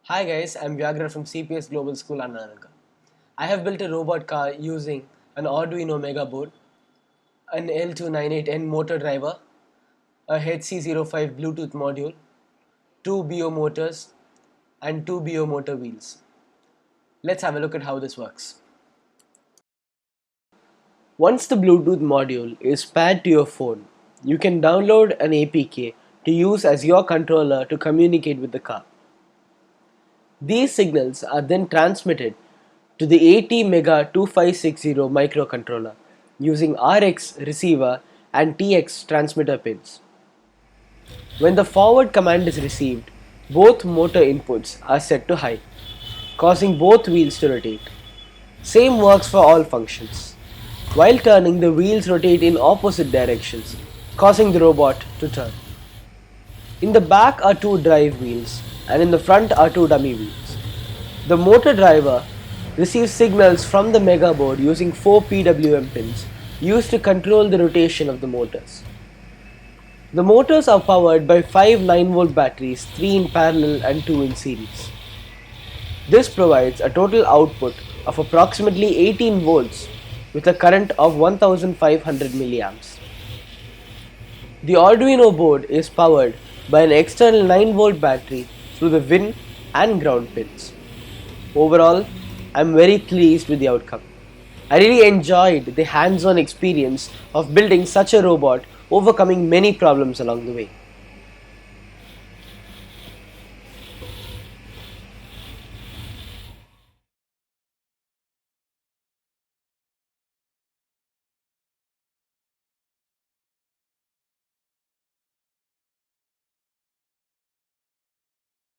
Hi guys, I'm Wyagrh from CPS Global School Nagar. I have built a robot car using an Arduino Mega board, an L298N motor driver, a HC-05 Bluetooth module, two BO motors, and two BO motor wheels. Let's have a look at how this works. Once the Bluetooth module is paired to your phone, you can download an APK to use as your controller to communicate with the car. These signals are then transmitted to the AT-Mega2560 microcontroller using RX receiver and TX transmitter pins. When the forward command is received, both motor inputs are set to high, causing both wheels to rotate. Same works for all functions. While turning, the wheels rotate in opposite directions, causing the robot to turn. In the back are two drive wheels and in the front are two dummy wheels. The motor driver receives signals from the Mega board using 4 PWM pins used to control the rotation of the motors. The motors are powered by 5 9-volt batteries, 3 in parallel and 2 in series. This provides a total output of approximately 18 volts with a current of 1500 milliamps. The Arduino board is powered by an external 9-volt battery through the Win and ground pins. Overall, I'm very pleased with the outcome. I really enjoyed the hands-on experience of building such a robot, overcoming many problems along the way.